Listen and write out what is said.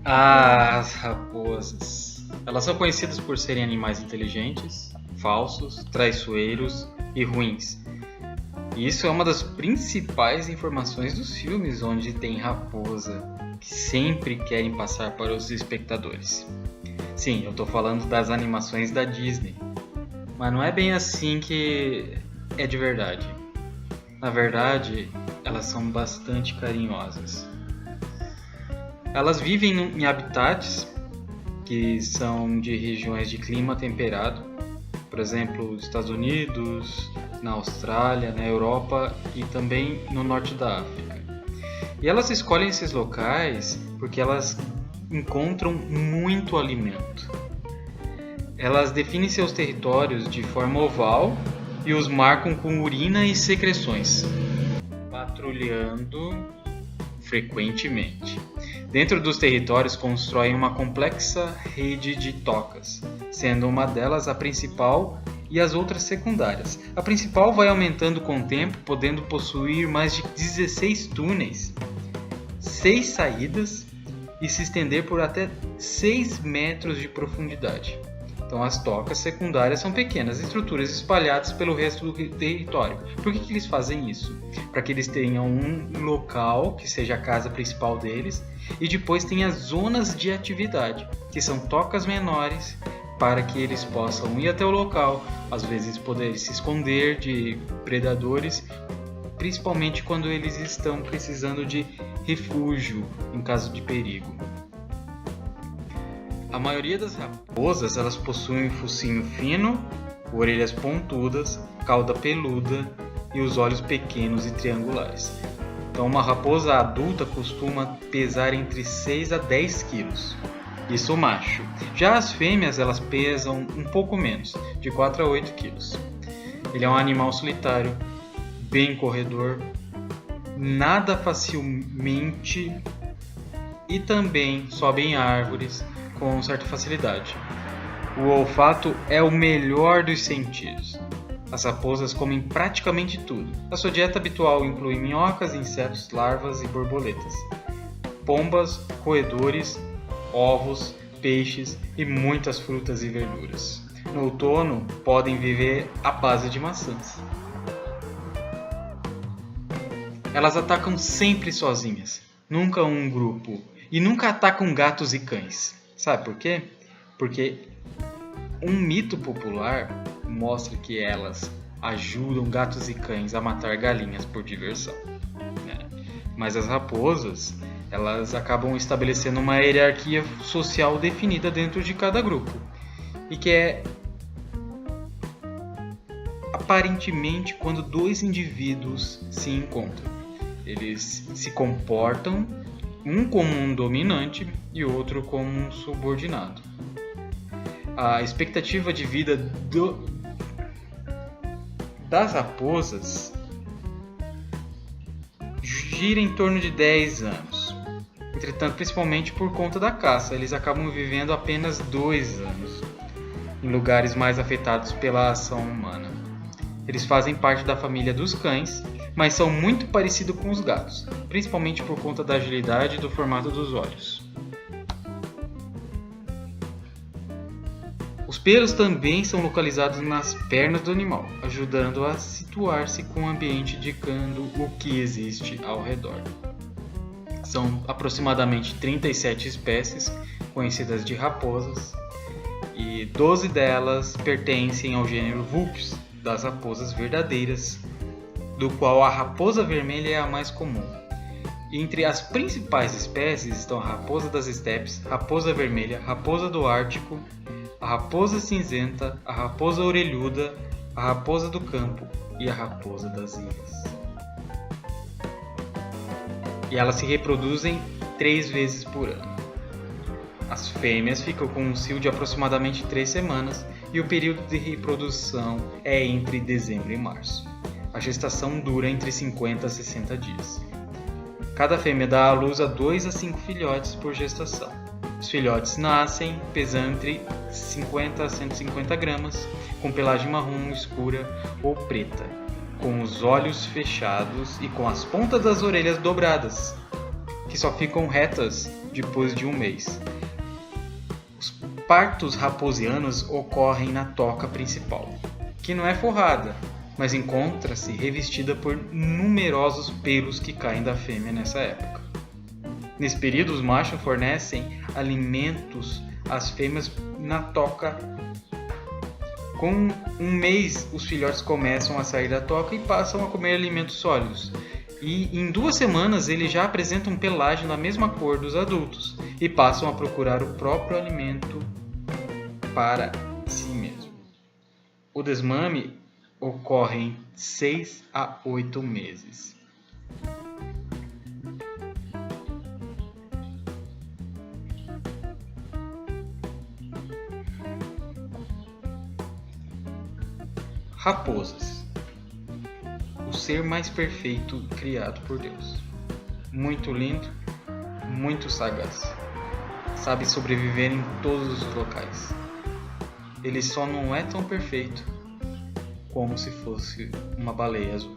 As raposas. Elas são conhecidas por serem animais inteligentes, falsos, traiçoeiros e ruins. E isso é uma das principais informações dos filmes onde tem raposa, que sempre querem passar para os espectadores. Sim, eu estou falando das animações da Disney, mas não é bem assim que é de verdade. Na verdade, elas são bastante carinhosas. Elas vivem em habitats que são de regiões de clima temperado, por exemplo, nos Estados Unidos, na Austrália, na Europa e também no norte da África. E elas escolhem esses locais porque elas encontram muito alimento. Elas definem seus territórios de forma oval e os marcam com urina e secreções, patrulhando frequentemente. Dentro dos territórios constroem uma complexa rede de tocas, sendo uma delas a principal e as outras secundárias. A principal vai aumentando com o tempo, podendo possuir mais de 16 túneis, 6 saídas e se estender por até 6 metros de profundidade. Então as tocas secundárias são pequenas estruturas espalhadas pelo resto do território. Por que eles fazem isso? Para que eles tenham um local que seja a casa principal deles e depois tem as zonas de atividade, que são tocas menores, para que eles possam ir até o local, às vezes poder se esconder de predadores, principalmente quando eles estão precisando de refúgio em caso de perigo. A maioria das raposas elas possuem focinho fino, orelhas pontudas, cauda peluda e os olhos pequenos e triangulares. Então uma raposa adulta costuma pesar entre 6 a 10 quilos. Isso o macho. Já as fêmeas elas pesam um pouco menos, de 4 a 8 quilos. Ele é um animal solitário, bem corredor, nada facilmente e também sobe em árvores com certa facilidade. O olfato é o melhor dos sentidos. As raposas comem praticamente tudo. A sua dieta habitual inclui minhocas, insetos, larvas e borboletas, pombas, roedores, ovos, peixes e muitas frutas e verduras. No outono, podem viver à base de maçãs. Elas atacam sempre sozinhas, nunca um grupo, e nunca atacam gatos e cães. Sabe por quê? Porque um mito popular mostra que elas ajudam gatos e cães a matar galinhas por diversão, né? Mas as raposas, elas acabam estabelecendo uma hierarquia social definida dentro de cada grupo e que é aparentemente quando dois indivíduos se encontram. Eles se comportam um como um dominante e outro como um subordinado. A expectativa de vida das raposas gira em torno de 10 anos. Entretanto, principalmente por conta da caça, eles acabam vivendo apenas 2 anos em lugares mais afetados pela ação humana. Eles fazem parte da família dos cães, mas são muito parecidos com os gatos, principalmente por conta da agilidade e do formato dos olhos. Os pelos também são localizados nas pernas do animal, ajudando a situar-se com o ambiente, indicando o que existe ao redor. São aproximadamente 37 espécies conhecidas de raposas e 12 delas pertencem ao gênero Vulpes, das raposas verdadeiras, do qual a raposa vermelha é a mais comum. Entre as principais espécies estão a raposa das estepes, raposa vermelha, raposa do Ártico, a raposa cinzenta, a raposa orelhuda, a raposa do campo e a raposa das ilhas. E elas se reproduzem 3 vezes por ano. As fêmeas ficam com um cio de aproximadamente 3 semanas e o período de reprodução é entre dezembro e março. A gestação dura entre 50 a 60 dias. Cada fêmea dá à luz a 2 a 5 filhotes por gestação. Os filhotes nascem pesando entre 50 a 150 gramas, com pelagem marrom escura ou preta, com os olhos fechados e com as pontas das orelhas dobradas, que só ficam retas depois de um mês. Os partos raposianos ocorrem na toca principal, que não é forrada, mas encontra-se revestida por numerosos pelos que caem da fêmea nessa época. Nesse período, os machos fornecem alimentos às fêmeas na toca. Com um mês, os filhotes começam a sair da toca e passam a comer alimentos sólidos. E em 2 semanas, eles já apresentam pelagem da mesma cor dos adultos e passam a procurar o próprio alimento para si mesmo. O desmame ocorre em 6 a 8 meses. Raposas. O ser mais perfeito criado por Deus. Muito lindo, muito sagaz. Sabe sobreviver em todos os locais. Ele só não é tão perfeito como se fosse uma baleia azul.